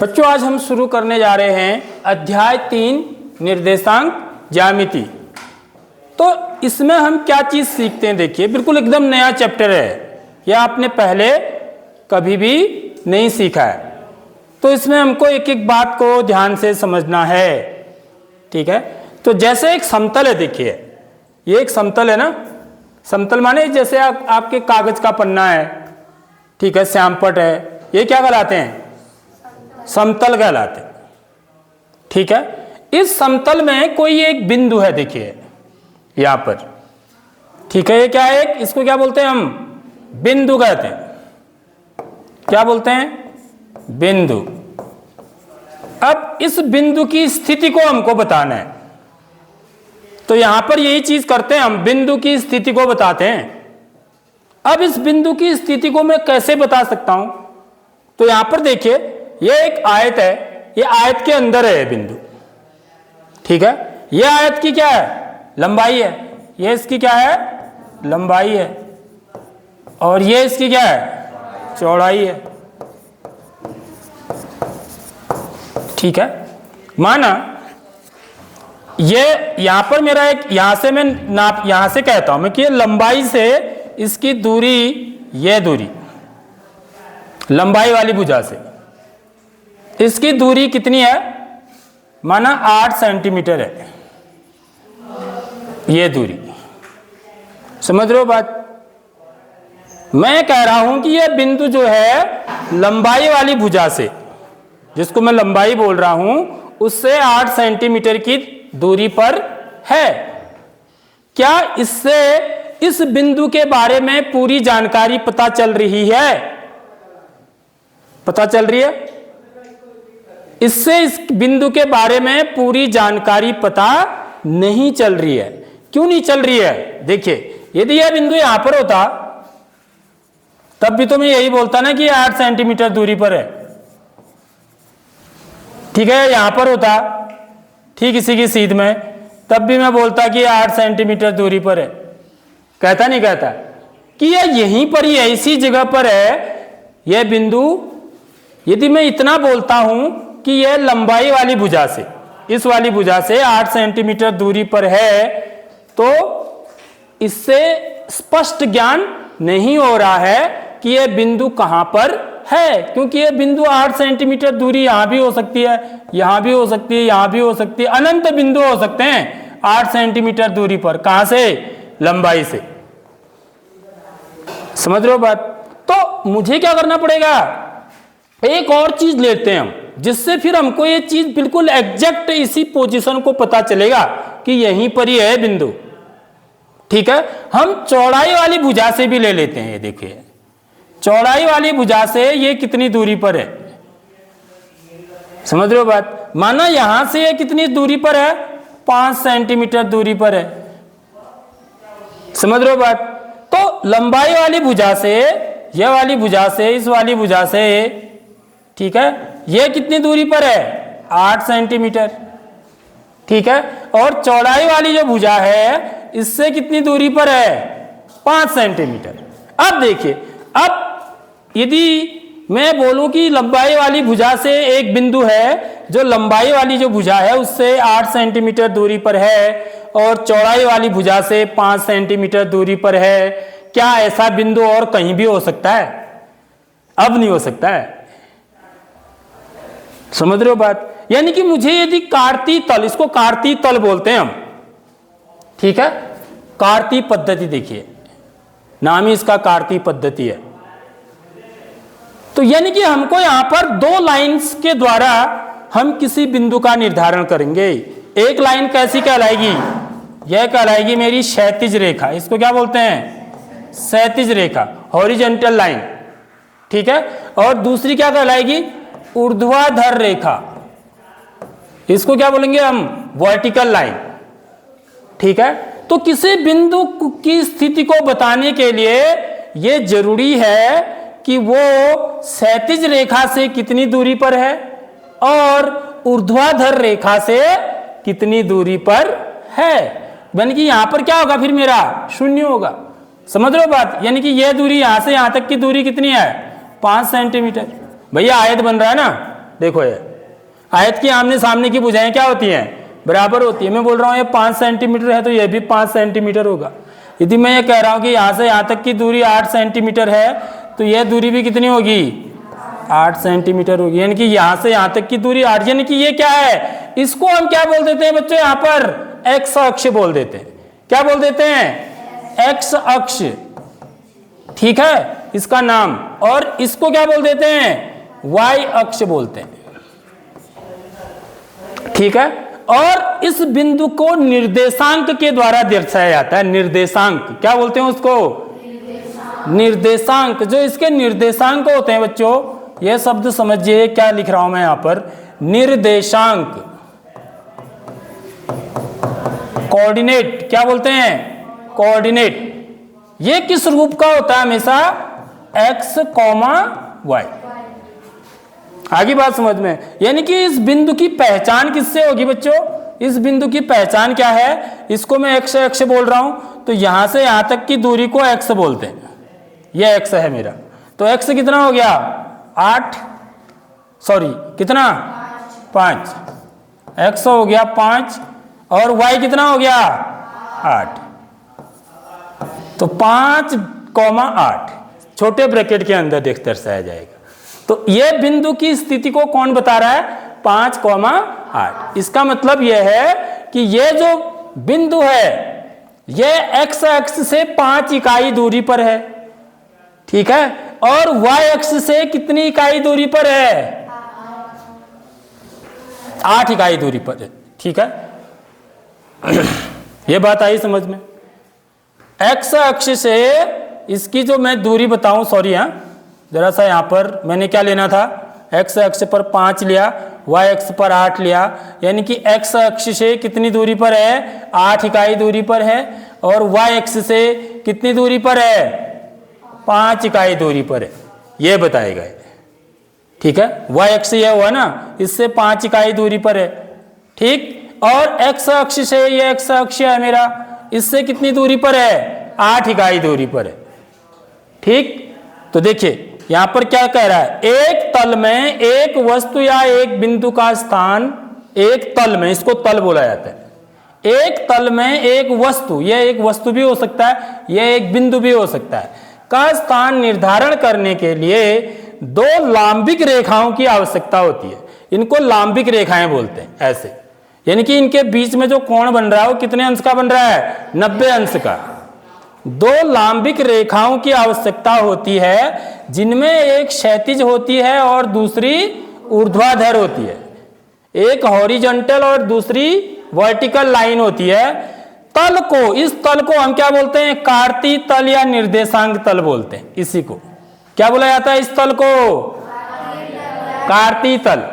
बच्चों आज हम शुरू करने जा रहे हैं अध्याय 3 निर्देशांक ज्यामिति। तो इसमें हम क्या चीज सीखते हैं, देखिए बिल्कुल एकदम नया चैप्टर है, यह आपने पहले कभी भी नहीं सीखा है। तो इसमें हमको एक एक बात को ध्यान से समझना है, ठीक है। तो जैसे एक समतल है, देखिए ये एक समतल है ना। समतल माने जैसे आपके कागज का पन्ना है, ठीक है, श्यामपट है, ये क्या कहलाते हैं? समतल कहलाते हैं, ठीक है। इस समतल में कोई एक बिंदु है, देखिए यहां पर, ठीक है। ये क्या है? इसको क्या बोलते हैं हम? बिंदु कहते हैं। क्या बोलते हैं? बिंदु। अब इस बिंदु की स्थिति को हमको बताना है, तो यहां पर यही चीज करते हैं हम, बिंदु की स्थिति को बताते हैं। अब इस बिंदु की स्थिति को मैं कैसे बता सकता हूं? तो यहां पर देखिए ये एक आयत है, ये आयत के अंदर है बिंदु, ठीक है। ये आयत की क्या है? लंबाई है। ये इसकी क्या है? लंबाई है। और ये इसकी क्या है? चौड़ाई है, ठीक है। माना ये यहां पर मेरा एक, यहां से मैं नाप, यहां से कहता हूं मैं कि ये लंबाई से इसकी दूरी, ये दूरी लंबाई वाली भुजा से इसकी दूरी कितनी है? माना 8 सेंटीमीटर है ये दूरी। समझ रहे हो बात? मैं कह रहा हूं कि यह बिंदु जो है लंबाई वाली भुजा से, जिसको मैं लंबाई बोल रहा हूं, उससे 8 सेंटीमीटर की दूरी पर है। क्या इससे इस बिंदु के बारे में पूरी जानकारी पता चल रही है? पता चल रही है? इससे इस बिंदु के बारे में पूरी जानकारी पता नहीं चल रही है। क्यों नहीं चल रही है? देखिए यदि यह बिंदु यहां पर होता तब भी तो मैं यही बोलता ना कि 8 सेंटीमीटर दूरी पर है, ठीक है। यहां पर होता ठीक इसी की सीध में, तब भी मैं बोलता कि 8 सेंटीमीटर दूरी पर है। कहता नहीं कहता कि यह यहीं पर ही है, इसी जगह पर है यह बिंदु। यदि मैं इतना बोलता हूं कि यह लंबाई वाली भुजा से, इस वाली भुजा से 8 सेंटीमीटर दूरी पर है, तो इससे स्पष्ट ज्ञान नहीं हो रहा है कि यह बिंदु कहां पर है, क्योंकि यह बिंदु 8 सेंटीमीटर दूरी यहां भी हो सकती है, यहां भी हो सकती है, यहां भी हो सकती है, अनंत बिंदु हो सकते हैं 8 सेंटीमीटर दूरी पर। कहां से? लंबाई से। समझ रहे हो बात? तो मुझे क्या करना पड़ेगा? एक और चीज लेते हैं हम, जिससे फिर हमको ये चीज बिल्कुल एग्जैक्ट इसी पोजीशन को पता चलेगा कि यहीं पर ही है बिंदु, ठीक है। हम चौड़ाई वाली भुजा से भी ले लेते हैं। ये देखिए चौड़ाई वाली भुजा से ये कितनी दूरी पर है? समझ रहे हो बात? माना यहां से ये कितनी दूरी पर है? 5 सेंटीमीटर दूरी पर है। समझ रहे हो बात? तो लंबाई वाली भुजा से, यह वाली भुजा से, इस वाली भुजा से, ठीक है, यह कितनी दूरी पर है? 8 सेंटीमीटर, ठीक है। और चौड़ाई वाली जो भुजा है इससे कितनी दूरी पर है? 5 सेंटीमीटर। अब देखिए, अब यदि मैं बोलूं कि लंबाई वाली भुजा से एक बिंदु है, जो लंबाई वाली जो भुजा है उससे 8 सेंटीमीटर दूरी पर है और चौड़ाई वाली भुजा से 5 सेंटीमीटर दूरी पर है, क्या ऐसा बिंदु और कहीं भी हो सकता है? अब नहीं हो सकता है। समझ रहे हो बात? यानी कि मुझे यदि कार्तीय तल, इसको कार्तीय तल बोलते हैं हम, ठीक है। कार्तीय पद्धति, देखिए नाम ही इसका कार्तीय पद्धति है। तो यानी कि हमको यहां पर 2 लाइंस के द्वारा हम किसी बिंदु का निर्धारण करेंगे। एक लाइन कैसी कहलाएगी? यह कहलाएगी मेरी क्षैतिज रेखा। इसको क्या बोलते हैं? क्षैतिज रेखा, हॉरिजॉन्टल लाइन, ठीक है। और दूसरी क्या कहलाएगी? ऊर्ध्वाधर रेखा। इसको क्या बोलेंगे हम? वर्टिकल लाइन, ठीक है। तो किसी बिंदु की स्थिति को बताने के लिए यह जरूरी है कि वो क्षैतिज रेखा से कितनी दूरी पर है और ऊर्ध्वाधर रेखा से कितनी दूरी पर है। यानी कि यहां पर क्या होगा? फिर मेरा 0 होगा। समझ रहे हो बात? यानी कि यह दूरी, यहां से यहां तक की दूरी कितनी है? 5 सेंटीमीटर। भैया आयत बन रहा है ना, देखो ये आयत की आमने सामने की भुजाएं क्या होती हैं, बराबर होती है। मैं बोल रहा हूँ ये 5 सेंटीमीटर है तो ये भी 5 सेंटीमीटर होगा। यदि मैं ये कह रहा हूँ कि यहाँ से यहाँ तक की दूरी 8 सेंटीमीटर है तो यह दूरी भी कितनी होगी, 8 सेंटीमीटर होगी। यानी कि यहाँ से यहाँ तक की दूरी 8, यानी कि ये क्या है, इसको हम क्या बोल देते हैं बच्चों, यहाँ पर एक्स अक्ष बोल देते हैं। क्या बोल देते हैं, एक्स अक्ष, ठीक है इसका नाम। और इसको क्या बोल देते हैं, वाई अक्ष बोलते हैं, ठीक है। और इस बिंदु को निर्देशांक के द्वारा दर्शाया जाता है। निर्देशांक क्या बोलते हैं उसको, निर्देशांक। जो इसके निर्देशांक होते हैं बच्चों, यह शब्द समझिए क्या लिख रहा हूं मैं यहां पर, निर्देशांक, कोऑर्डिनेट क्या बोलते हैं, कोऑर्डिनेट। ये किस रूप का होता है हमेशा, एक्स कॉमा वाई। आगे बात समझ में। यानी कि इस बिंदु की पहचान किससे होगी बच्चों, इस बिंदु की पहचान क्या है, इसको मैं एक्स एक्स बोल रहा हूं तो यहां से यहां तक की दूरी को एक्स बोलते हैं। यह एक्स है मेरा, तो एक्स कितना हो गया 8, सॉरी कितना 5, एक्स हो गया 5 और वाई कितना हो गया 8, तो 5,8 छोटे ब्रैकेट के अंदर दर्शाया जाएगा। तो यह बिंदु की स्थिति को कौन बता रहा है, 5,8। इसका मतलब यह है कि यह जो बिंदु है यह एक्स अक्ष से 5 इकाई दूरी पर है, ठीक है, और वाई अक्ष से कितनी इकाई दूरी पर है, 8 इकाई दूरी पर है, ठीक है। यह बात आई समझ में। एक्स अक्ष से इसकी जो मैं दूरी बताऊं, सॉरी हाँ जरा सा यहां पर मैंने क्या लेना था, एक्स अक्ष पर 5 लिया, वाई अक्ष पर 8 लिया, यानी कि एक्स अक्ष से कितनी दूरी पर है, 8 इकाई दूरी पर है, और वाई अक्ष से कितनी दूरी पर है, 5 इकाई दूरी पर है, यह बताएगा, ठीक है। वाई अक्ष यह हुआ ना, इससे 5 इकाई दूरी पर है, ठीक। और एक्स अक्ष से यह एक्स अक्ष है मेरा, इससे कितनी दूरी पर है, 8 इकाई दूरी पर है, ठीक। तो देखिए यहां पर क्या कह रहा है, एक तल में एक वस्तु या एक बिंदु का स्थान, एक तल में, इसको तल बोला जाता है, एक तल में एक वस्तु, यह एक वस्तु भी हो सकता है, यह एक बिंदु भी हो सकता है, का स्थान निर्धारण करने के लिए 2 लांबिक रेखाओं की आवश्यकता होती है। इनको लांबिक रेखाएं बोलते हैं ऐसे, यानी कि इनके बीच में जो कोण बन रहा है वो कितने अंश का बन रहा है, 90 अंश का। 2 लांबिक रेखाओं की आवश्यकता होती है जिनमें एक क्षैतिज होती है और दूसरी ऊर्ध्वाधर होती है, एक हॉरिजॉन्टल और दूसरी वर्टिकल लाइन होती है। तल को, इस तल को हम क्या बोलते हैं, कार्तीय तल या निर्देशांक तल बोलते हैं। इसी को क्या बोला जाता है, इस तल को कार्तीय तल,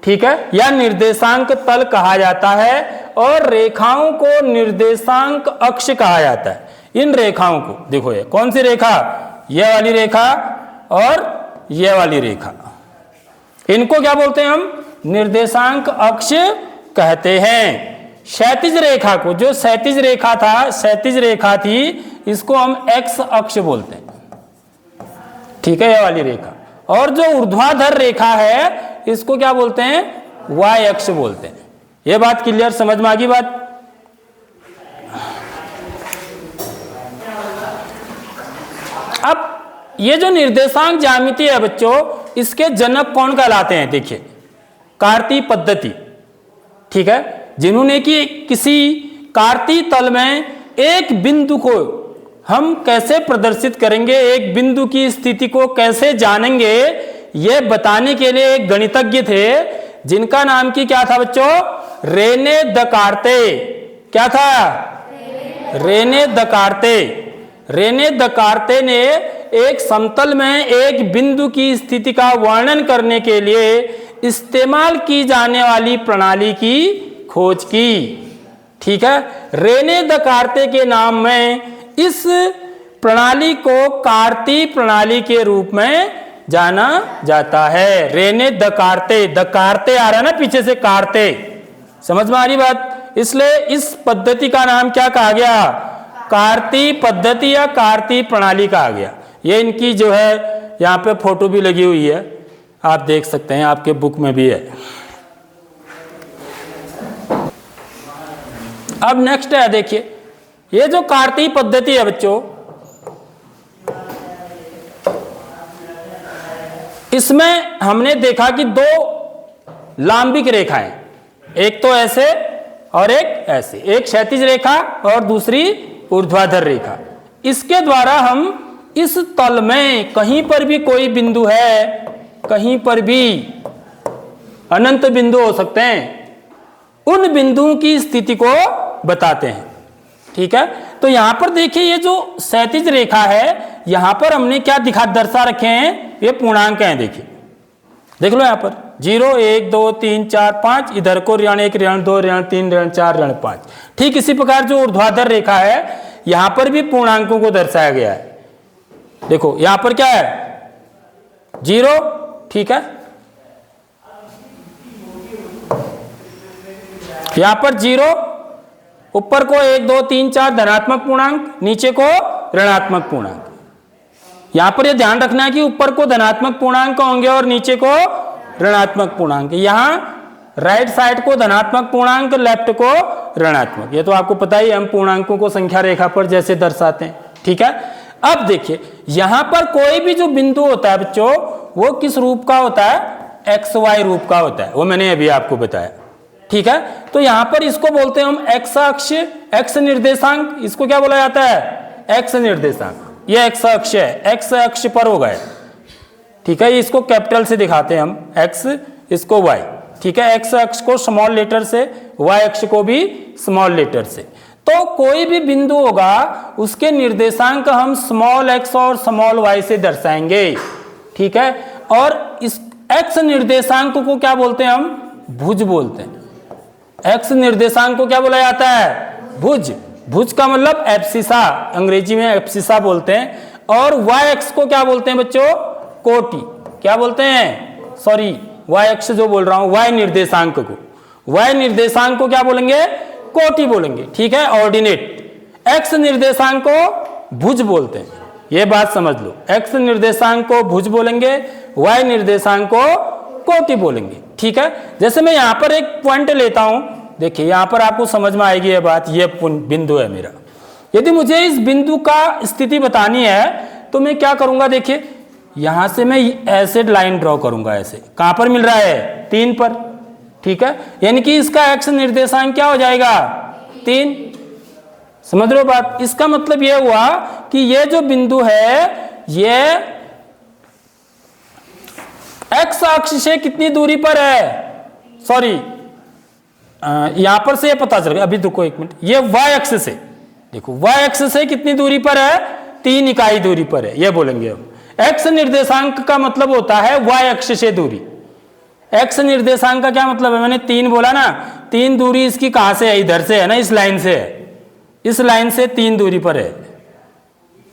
ठीक है, या निर्देशांक तल कहा जाता है। और रेखाओं को निर्देशांक अक्ष कहा जाता है। इन रेखाओं को देखो, ये कौन सी रेखा, यह वाली रेखा और यह वाली रेखा, इनको क्या बोलते हैं हम, निर्देशांक अक्ष कहते हैं। क्षैतिज रेखा को, जो क्षैतिज रेखा था, क्षैतिज रेखा थी, इसको हम एक्स अक्ष बोलते हैं, ठीक है, यह वाली रेखा। और जो ऊर्ध्वाधर रेखा है इसको क्या बोलते हैं, वाई अक्ष बोलते हैं। यह बात क्लियर, समझ में आ गई बात। अब ये जो निर्देशांक ज्यामिति है बच्चों, इसके जनक कौन कहलाते हैं, देखिए कार्तीय पद्धति, ठीक है, जिन्होंने कि किसी कार्तीय तल में एक बिंदु को हम कैसे प्रदर्शित करेंगे, एक बिंदु की स्थिति को कैसे जानेंगे, यह बताने के लिए एक गणितज्ञ थे जिनका नाम की क्या था बच्चों, रेने दकार्ते। क्या था, रेने दकार्ते। रेने दकार्ते ने एक समतल में एक बिंदु की स्थिति का वर्णन करने के लिए इस्तेमाल की जाने वाली प्रणाली की खोज की, ठीक है। रेने दकार्ते के नाम में इस प्रणाली को कार्तीय प्रणाली के रूप में जाना जाता है। रेने दकार्ते, दकार्ते आ रहा है ना पीछे से, कार्ते, समझ में आ रही बात। इसलिए इस पद्धति का नाम क्या कहा गया, कार्तीय पद्धति या कार्तीय प्रणाली कहा गया। ये इनकी जो है यहाँ पे फोटो भी लगी हुई है, आप देख सकते हैं, आपके बुक में भी है। अब नेक्स्ट है, देखिए ये जो कार्तीय पद्धति है बच्चों, इसमें हमने देखा कि दो लांबिक रेखाएं, एक तो ऐसे और एक ऐसे, एक क्षैतिज रेखा और दूसरी ऊर्ध्वाधर रेखा। इसके द्वारा हम इस तल में कहीं पर भी कोई बिंदु है, कहीं पर भी अनंत बिंदु हो सकते हैं, उन बिंदुओं की स्थिति को बताते हैं। ठीक है, तो यहां पर देखिए ये जो क्षैतिज रेखा है, यहां पर हमने क्या दर्शा रखे हैं, ये पूर्णांक हैं। देखिए देख लो यहां पर 0 1 2 3 4 5, इधर को ऋण 1 ऋण 2 ऋण 3 ऋण 4 ऋण 5। ठीक इसी प्रकार जो ऊर्ध्वाधर रेखा है, यहां पर भी पूर्णांकों को दर्शाया गया है। देखो यहां पर क्या है, 0, ठीक है, यहां पर 0, ऊपर को 1 2 3 4 धनात्मक पूर्णांक, नीचे को ऋणात्मक पूर्णांक। यहां पर यह ध्यान रखना है कि ऊपर को धनात्मक पूर्णांक होंगे और नीचे को ऋणात्मक पूर्णांक। यहां राइट साइड को धनात्मक पूर्णांक, लेफ्ट को ऋणात्मक। ये तो आपको पता ही, हम पूर्णांकों को संख्या रेखा पर जैसे दर्शाते हैं। ठीक है, अब देखिए यहां पर कोई भी जो बिंदु होता है बच्चों, वो किस रूप का होता है, XY रूप का होता है, वो मैंने अभी आपको बताया। ठीक है, तो यहां पर इसको बोलते हैं हम एक्स अक्ष, एक्स निर्देशांक। इसको क्या बोला जाता है, एक्स निर्देशांक। ये एक्स अक्ष है, एक्स अक्ष पर होगा। ठीक है, इसको कैपिटल से दिखाते हैं हम, एक्स, इसको वाई। ठीक है, एक्स अक्ष को स्मॉल लेटर से, वाई अक्ष को भी स्मॉल लेटर से। तो कोई भी बिंदु होगा, उसके निर्देशांक हम स्मॉल एक्स और स्मॉल वाई से दर्शाएंगे। ठीक है, और इस एक्स निर्देशांक को क्या बोलते हैं, हम भुज बोलते हैं। एक्स निर्देशांक को क्या बोला जाता है, भुज। भुज का मतलब एब्सिसा, अंग्रेजी में एब्सिसा बोलते हैं। और वाई एक्स को क्या बोलते हैं बच्चों, कोटि। क्या बोलते हैं, सॉरी वाई एक्स जो बोल रहा हूं, वाई निर्देशांक को, वाई निर्देशांक को क्या बोलेंगे, कोटि बोलेंगे। ठीक है, ऑर्डिनेट। एक्स निर्देशांक को भुज बोलते हैं, ये बात समझ लो। एक्स निर्देशांक को भुज बोलेंगे, वाई निर्देशांक को कोटि बोलेंगे। ठीक है, जैसे मैं यहां पर एक पॉइंट लेता हूं, देखिए यहां पर आपको समझ में आएगी ये बात। ये बिंदु है मेरा, यदि मुझे इस बिंदु का स्थिति बतानी है तो मैं क्या करूंगा, देखिए यहां से मैं ऐसे लाइन ड्रॉ करूंगा, ऐसे। कहां पर मिल रहा है, 3 पर। ठीक है, यानी कि इसका एक्स निर्देशांक क्या हो जाएगा, 3। समझ रहे हो बात। इसका मतलब यह हुआ कि यह जो बिंदु है, यह एक्स अक्ष से कितनी दूरी पर है, सॉरी यहां पर से ये पता चल गया, अभी रुको एक मिनट। ये वाई अक्ष से, देखो वाई अक्ष से कितनी दूरी पर है, 3 इकाई दूरी पर है, ये बोलेंगे हम। एक्स निर्देशांक का मतलब होता है वाई अक्ष से दूरी। एक्स निर्देशांक का क्या मतलब है, मैंने 3 बोला ना, 3 दूरी इसकी कहां से है, इधर से है ना, इस लाइन से है, इस लाइन से 3 दूरी पर है।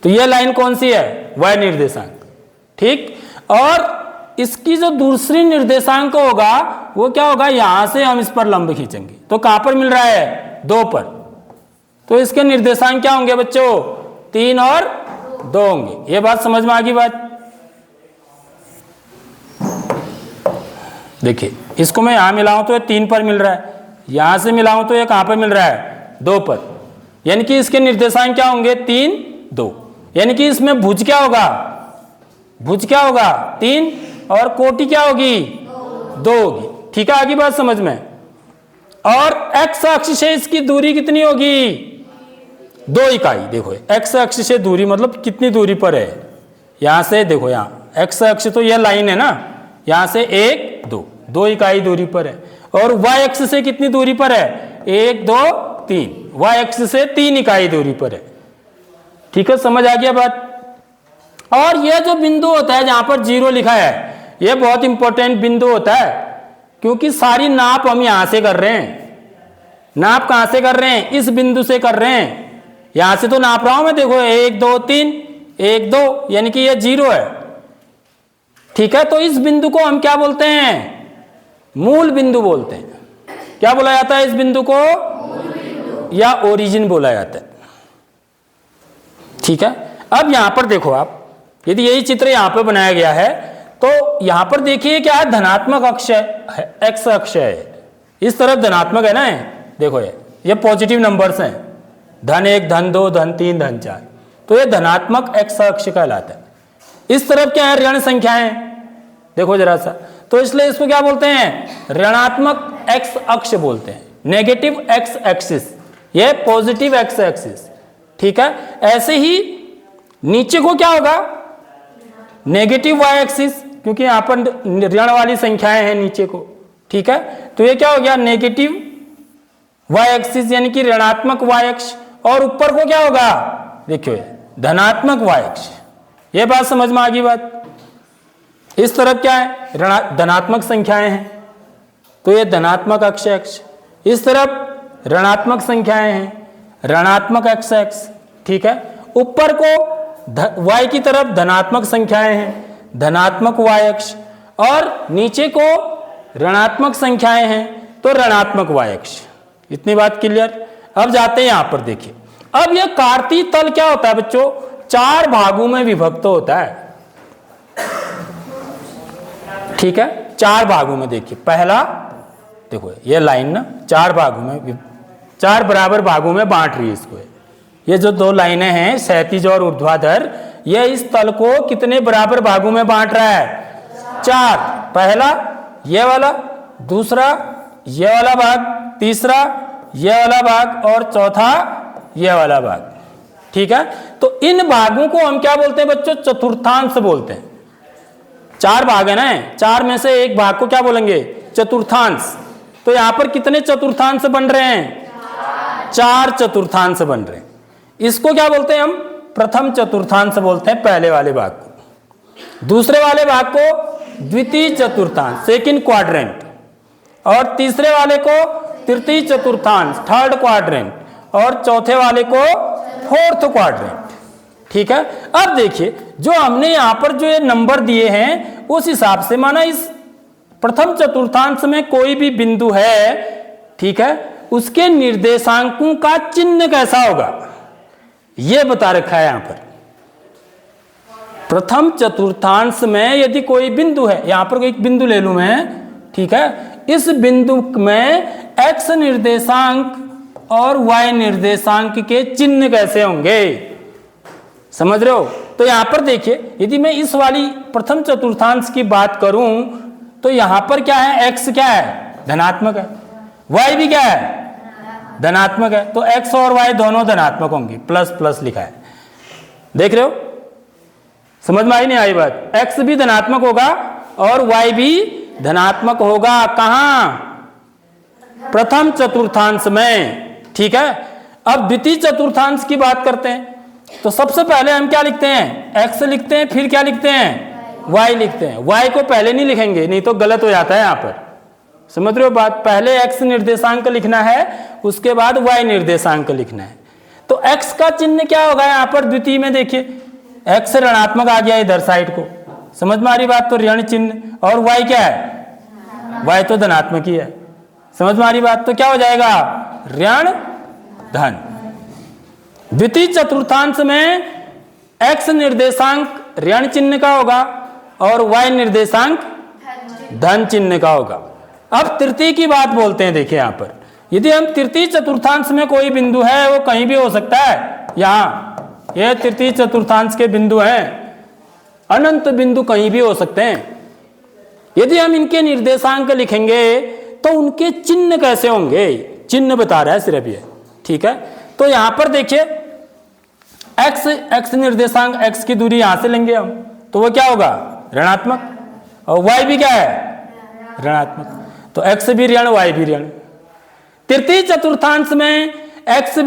तो ये लाइन कौन सी है, वाई निर्देशांक। ठीक, और इसकी जो दूसरी निर्देशांक होगा वो क्या होगा, यहां से हम इस पर लंब खींचेंगे, तो कहां पर मिल रहा है, 2 पर। तो इसके निर्देशांक क्या होंगे बच्चों, 3 और 2 होंगे। ये बात समझ में आ गई बात। देखिए इसको मैं यहां मिलाऊं तो ये 3 पर मिल रहा है, यहां से मिलाऊं तो ये कहां पर मिल रहा है, 2 पर। यानी कि इसके निर्देशांक क्या होंगे, 3 2। यानी कि इसमें भुज क्या होगा, भुज क्या होगा, 3, और कोटि क्या होगी, 2 होगी। ठीक है, आगे बात समझ में। और एक्स अक्ष से इसकी दूरी कितनी होगी, 2 इकाई। देखो एक्स अक्ष से दूरी मतलब कितनी दूरी पर है, यहां से देखो, यहां एक्स अक्ष तो यह लाइन है ना, यहां से 1 2 2 इकाई दूरी पर है। और वाई अक्ष से कितनी दूरी पर है, 1 2 3, वाई अक्ष से 3 इकाई दूरी पर है। ठीक है, समझ आ गया बात। और यह जो बिंदु होता है जहां पर 0 लिखा है, यह बहुत इंपॉर्टेंट बिंदु होता है, क्योंकि सारी नाप हम यहां से कर रहे हैं। नाप कहां से कर रहे हैं, इस बिंदु से कर रहे हैं। यहां से तो नाप रहा हूं मैं, देखो 1 2 3 1 2, यानी कि यह 0 है। ठीक है, तो इस बिंदु को हम क्या बोलते हैं, मूल बिंदु बोलते हैं। क्या बोला जाता है इस बिंदु को, या ओरिजिन बोला जाता है। ठीक है, अब यहां पर देखो आप, यदि यही चित्र यहां पर बनाया गया है, तो तो यहां पर देखिए क्या है, धनात्मक अक्ष है, एक्स अक्ष है, इस तरफ धनात्मक है ना, देखो ये पॉजिटिव नंबर्स हैं, धन 1, धन 2, धन 3, धन 4, तो ये धनात्मक एक्स अक्ष कहलाता है। इस तरफ क्या है, ऋण संख्याएं, देखो जरा सा, तो इसलिए इसको क्या बोलते हैं, ऋणात्मक एक्स अक्ष बोलते हैं, नेगेटिव एक्स एक्सिस, ये पॉजिटिव एक्स एक्सिस, ठीक है। ऐसे ही नीचे को क्या होगा, नेगेटिव वाई एक्सिस, क्योंकि यहां पर ऋण वाली संख्याएं हैं नीचे को, ठीक है। तो ये क्या हो गया, नेगेटिव वाई एक्सिस यानी कि ऋणात्मक वाई अक्ष, और ऊपर को क्या होगा, देखिए धनात्मक वाई अक्ष। ये बात समझ में आ गई बात। इस तरफ क्या है, धनात्मक संख्याएं हैं, तो ये धनात्मक अक्ष एक्स, इस तरफ ऋणात्मक संख्याएं हैं, ऋणात्मक एक्स एक्स, ठीक है। ऊपर को वाई की तरफ धनात्मक संख्याएं हैं, धनात्मक वाई अक्ष, और नीचे को ऋणात्मक संख्याएं हैं, तो ऋणात्मक वाई अक्ष। इतनी बात क्लियर। अब जाते हैं यहां पर, देखिए अब यह कार्तीय तल क्या होता है बच्चों, 4 भागों में विभक्त होता है, ठीक है। 4 भागों में, देखिए पहला देखो ये लाइन ना 4 भागों में, 4 बराबर भागों में बांट रही है इसको। ये जो 2 लाइनें हैं क्षैतिज और ऊर्ध्वाधर, ये इस तल को कितने बराबर भागों में बांट रहा है, 4। पहला ये वाला, दूसरा ये वाला भाग, तीसरा ये वाला भाग, और चौथा ये वाला भाग, ठीक है। तो इन भागों को हम क्या बोलते हैं बच्चों, चतुर्थांश बोलते हैं। 4 भाग है ना, 4 में से एक भाग को क्या बोलेंगे, चतुर्थांश। तो यहां पर कितने चतुर्थांश बन रहे हैं, 4 चतुर्थांश बन रहे हैं। इसको क्या बोलते हैं हम, प्रथम चतुर्थांश बोलते हैं पहले वाले भाग को, दूसरे वाले भाग को द्वितीय चतुर्थांश सेकंड क्वाड्रेंट, और तीसरे वाले को तृतीय चतुर्थांश थर्ड क्वाड्रेंट, और चौथे वाले को फोर्थ क्वाड्रेंट, ठीक है। अब देखिए जो हमने यहां पर जो ये नंबर दिए हैं उस हिसाब से, माना इस प्रथम चतुर्थांश में कोई भी बिंदु है, ठीक है, उसके निर्देशांकों का चिन्ह कैसा होगा ये बता रखा है यहां पर। प्रथम चतुर्थांश में यदि कोई बिंदु है, यहां पर एक बिंदु ले लूं मैं, ठीक है, इस बिंदु में एक्स निर्देशांक और वाई निर्देशांक के चिन्ह कैसे होंगे, समझ रहे हो। तो यहां पर देखिए यदि मैं इस वाली प्रथम चतुर्थांश की बात करूं तो यहां पर क्या है, एक्स क्या है, धनात्मक है, वाई भी क्या है, धनात्मक है, तो एक्स और वाई दोनों धनात्मक होंगे, प्लस प्लस लिखा है, देख रहे हो, समझ में आई नहीं आई बात। एक्स भी धनात्मक होगा और वाई भी धनात्मक होगा, कहां, प्रथम चतुर्थांश में, ठीक है। अब द्वितीय चतुर्थांश की बात करते हैं, तो सबसे पहले हम क्या लिखते हैं, एक्स लिखते हैं, फिर क्या लिखते हैं, वाई लिखते हैं। वाई को पहले नहीं लिखेंगे, नहीं तो गलत हो जाता है यहां पर, समझ रहे हो बात। पहले एक्स निर्देशांक लिखना है, उसके बाद वाई निर्देशांक लिखना है। तो एक्स का चिन्ह क्या होगा यहां पर द्वितीय में, देखिए एक्स ऋणात्मक आ गया इधर साइड को, समझ में आ रही बात, तो ऋण चिन्ह, और वाई क्या है, वाई तो धनात्मक ही है, समझ में आ रही बात। तो क्या हो जाएगा, ऋण धन। द्वितीय चतुर्थांश में एक्स निर्देशांक ऋण चिन्ह का होगा और वाई निर्देशांक धन चिन्ह का होगा। अब तृतीय की बात बोलते हैं, देखिए यहां पर यदि हम तृतीय चतुर्थांश में कोई बिंदु है, वो कहीं भी हो सकता है, यहां ये तृतीय चतुर्थांश के बिंदु हैं, अनंत बिंदु कहीं भी हो सकते हैं। यदि हम इनके निर्देशांक लिखेंगे तो उनके चिन्ह कैसे होंगे, चिन्ह बता रहा है सिर्फ ये, ठीक है। तो यहां पर देखिए एक्स निर्देशांक, एक्स की दूरी यहां से लेंगे हम, तो वो क्या होगा, ऋणात्मक, और वाई भी क्या है, ऋणात्मक, तो एक्स भी ऋण वाई भी ऋण। तृतीय चतुर्थांश में एक्स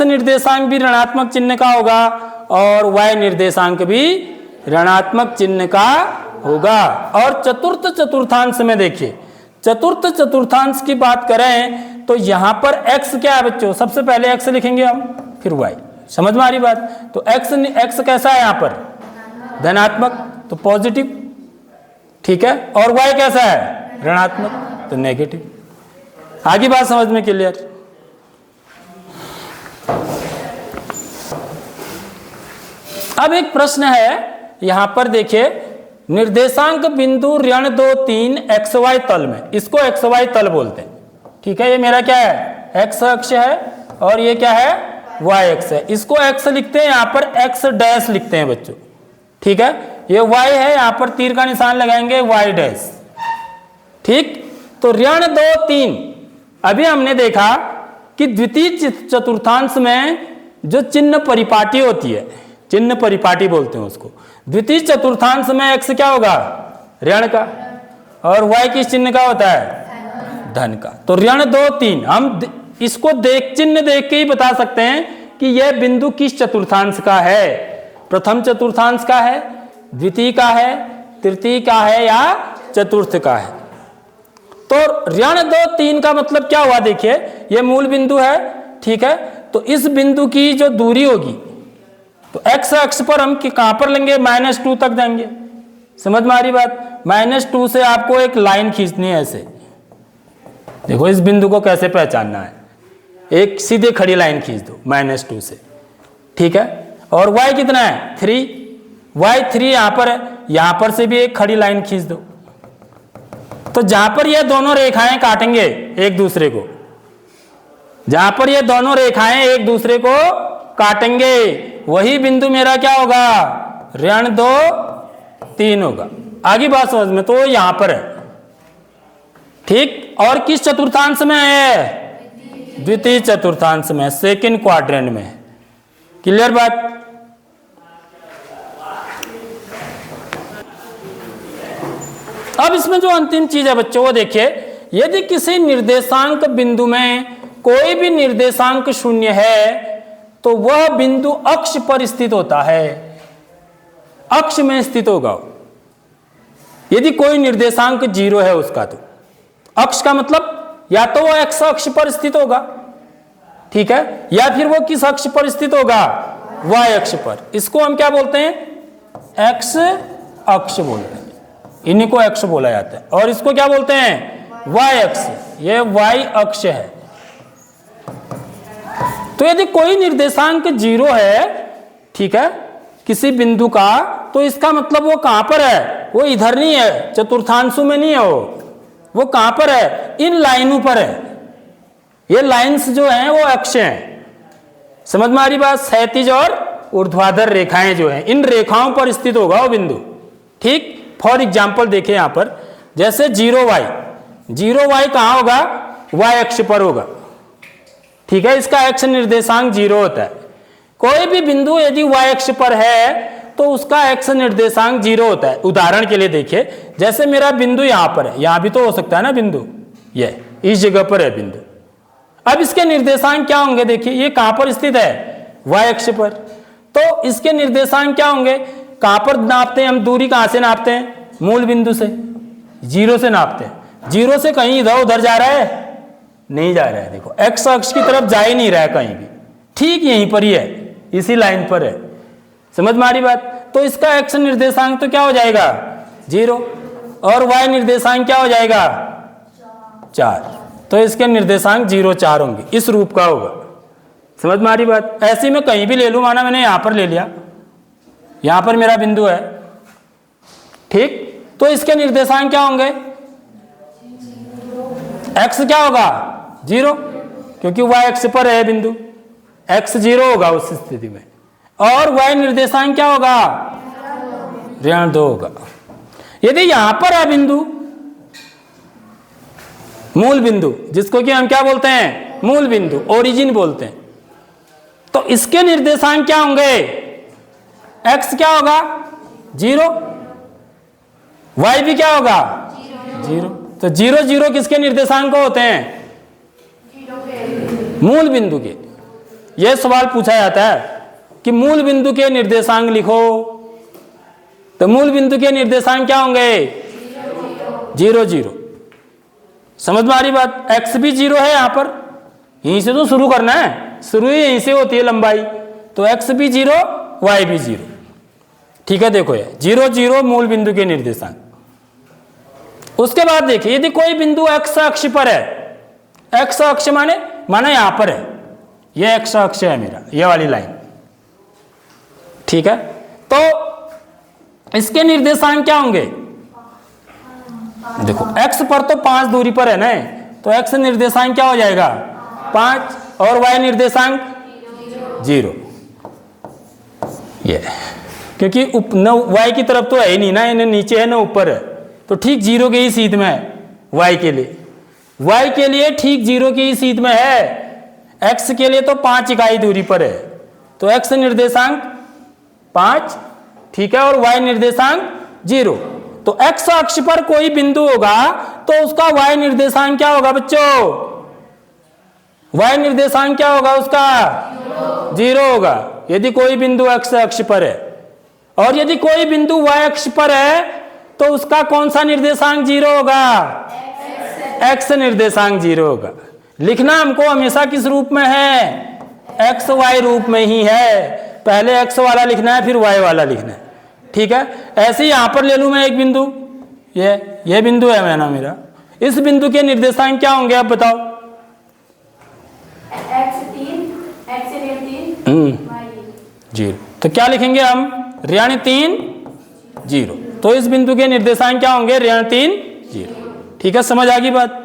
निर्देशांक भी ऋणात्मक चिन्ह का होगा और वाई निर्देशांक भी ऋणात्मक चिन्ह का होगा। और चतुर्थ चतुर्थांश में देखिए, चतुर्थ चतुर्थांश की बात करें तो यहां पर एक्स क्या है बच्चों, सबसे पहले एक्स लिखेंगे हम, फिर वाई, समझ में आ रही बात। तो एक्स कैसा है यहां पर, धनात्मक, तो पॉजिटिव, ठीक है, और वाई कैसा है, ऋणात्मक, तो नेगेटिव। आगे बात समझ में क्लियर। अब एक प्रश्न है यहां पर देखिए, निर्देशांक बिंदु ऋण 2 3 एक्स वाई तल में, इसको एक्स वाई तल बोलते हैं। ठीक है, ये मेरा क्या है, एक्स अक्ष है और ये क्या है, वाई अक्ष है। इसको एक्स लिखते हैं, यहाँ पर एक्स डैश लिखते हैं बच्चों। ठीक है, ये वाई है, यहाँ पर तीर का निशान लगाएंगे वाई डैश। ठीक, तो ऋण 2 3 अभी हमने देखा कि द्वितीय चतुर्थांश में जो चिन्ह परिपाटी होती है, चिन्ह परिपाटी बोलते हैं उसको, द्वितीय चतुर्थांश में एक्स क्या होगा, ऋण का, और वाई किस चिन्ह का होता है, धन का। तो ऋण 2 3 हम इसको चिन्ह देख के ही बता सकते हैं कि यह बिंदु किस चतुर्थांश का है, प्रथम चतुर्थांश का है, द्वितीय का है, तृतीय का है या चतुर्थ का है। तो ऋण 2 3 का मतलब क्या हुआ, देखिए ये मूल बिंदु है। ठीक है, तो इस बिंदु की जो दूरी होगी, तो एक्स अक्ष पर हम कहां पर लेंगे, -2 तक जाएंगे। समझ में आ रही बात, -2 से आपको एक लाइन खींचनी है ऐसे। देखो इस बिंदु को कैसे पहचानना है, एक सीधे खड़ी लाइन खींच दो -2 से। ठीक है, और y कितना है, 3, y3 यहां पर है, यहां पर से भी एक खड़ी लाइन खींच दो। तो जहां पर ये दोनों रेखाएं काटेंगे एक दूसरे को, जहां पर ये दोनों रेखाएं एक दूसरे को काटेंगे, वही बिंदु मेरा क्या होगा, ऋण 2 3 होगा। आगे बात समझ में, तो यहां पर है। ठीक, और किस चतुर्थांश में है, द्वितीय चतुर्थांश में, सेकंड क्वाड्रेंट में है। क्लियर बात। अब इसमें जो अंतिम चीज है बच्चों वो देखिए, यदि किसी निर्देशांक बिंदु में कोई भी निर्देशांक शून्य है तो वह बिंदु अक्ष पर स्थित होता है, अक्ष में स्थित होगा। यदि कोई निर्देशांक 0 है उसका, तो अक्ष का मतलब या तो वो एक्स अक्ष पर स्थित होगा, ठीक है, या फिर वो किस अक्ष पर स्थित होगा, वाई अक्ष पर। इसको हम क्या बोलते हैं, एक्स अक्ष बोलते हैं, इन्हीं को एक्स बोला जाता है। और इसको क्या बोलते हैं, वाई अक्ष, ये वाई अक्ष है। तो यदि कोई निर्देशांक 0 है, ठीक है, किसी बिंदु का, तो इसका मतलब वो कहां पर है, वो इधर नहीं है, चतुर्थांशों में नहीं है, वो कहां पर है, इन लाइनों पर है। ये लाइंस जो हैं वो अक्ष हैं। समझ में आ रही बात, क्षैतिज और ऊर्ध्वाधर रेखाएं जो हैं, इन रेखाओं पर स्थित होगा वो बिंदु। ठीक, फॉर एग्जाम्पल देखिए यहां पर, जैसे 0y, 0y कहां होगा, y अक्ष पर होगा। ठीक है, इसका x निर्देशांक 0 होता है। कोई भी बिंदु यदि y अक्ष पर है तो उसका x निर्देशांक 0 होता है। उदाहरण के लिए देखिए, जैसे मेरा बिंदु यहां पर है, यहां भी तो हो सकता है ना बिंदु, ये इस जगह पर है बिंदु। अब इसके निर्देशांक क्या होंगे, देखिए ये कहां पर स्थित है, y अक्ष पर, तो इसके निर्देशांक क्या होंगे, कहां पर नापते हैं हम, दूरी कहां से नापते हैं, मूल बिंदु से, 0 से नापते हैं। 0 से कहीं इधर उधर जा रहा है, नहीं जा रहा है। देखो एक्स अक्ष की तरफ जा ही नहीं रहा है कहीं भी, ठीक यहीं पर ही है, इसी लाइन पर है। समझ में आ रही बात। तो इसका एक्स निर्देशांक तो क्या हो जाएगा, 0, और वाई निर्देशांक क्या हो जाएगा, 4। तो इसके निर्देशांक 0 4 होंगे, इस रूप का होगा। समझ में आ रही बात। ऐसे में कहीं भी ले लूं, माना मैंने यहां पर ले लिया, यहां पर मेरा बिंदु है, ठीक, तो इसके निर्देशांक क्या होंगे, x क्या होगा, 0, क्योंकि y अक्ष पर है बिंदु, x 0 होगा उस स्थिति में। और y निर्देशांक क्या होगा, ऋण 2 होगा। यदि यहां पर है बिंदु, मूल बिंदु, जिसको कि हम क्या बोलते हैं, मूल बिंदु, ओरिजिन बोलते हैं, तो इसके निर्देशांक क्या होंगे, x क्या होगा, 0, y भी क्या होगा, 0। तो 0 0 किसके निर्देशांक होते हैं, मूल बिंदु के। यह सवाल पूछा जाता है कि मूल बिंदु के निर्देशांक लिखो, तो मूल बिंदु के निर्देशांक क्या होंगे, 0 0। समझ में आ रही बात। x भी 0 है यहां पर, यहीं से तो शुरू करना है, शुरू ही यहीं से होती है लंबाई, तो x भी 0 y भी 0। ठीक है, देखो ये 0 0 मूल बिंदु के निर्देशांक। उसके बाद देखिए, यदि कोई बिंदु x अक्ष पर है, x अक्ष माने यहां पर है, यह x अक्ष है मेरा, यह वाली लाइन, ठीक है। तो इसके निर्देशांक क्या होंगे? देखो x पर तो 5 दूरी पर है ना, तो x निर्देशांक क्या हो जाएगा? 5 और y निर्देशांक 0। ये क्योंकि न y की तरफ तो है ही नहीं ना, इन्हें नीचे है ना ऊपर है, तो ठीक 0 के ही सीध में है y के लिए। y के लिए ठीक 0 की ही सीध में है, x के लिए तो 5 इकाई दूरी पर है, तो x निर्देशांक 5, ठीक है, और y निर्देशांक 0। तो x अक्ष पर कोई बिंदु होगा तो उसका y निर्देशांक क्या होगा बच्चों? y निर्देशांक क्या होगा उसका? 0 होगा, यदि कोई बिंदु x अक्ष पर है। और यदि कोई बिंदु y अक्ष पर है तो उसका कौन सा निर्देशांक 0 होगा? x निर्देशांक 0 होगा। लिखना हमको हमेशा किस रूप में है? x y रूप में ही है, पहले x वाला लिखना है फिर y वाला लिखना है, ठीक है। ऐसे ही यहां पर ले लूं मैं एक बिंदु, ये बिंदु है मैं ना मेरा, इस बिंदु के निर्देशांक क्या होंगे आप बताओ? x 0। तो क्या लिखेंगे हम? ऋण 3 0। तो इस बिंदु के निर्देशांक क्या होंगे? ऋण 3 0। ठीक है, समझ आ गई बात?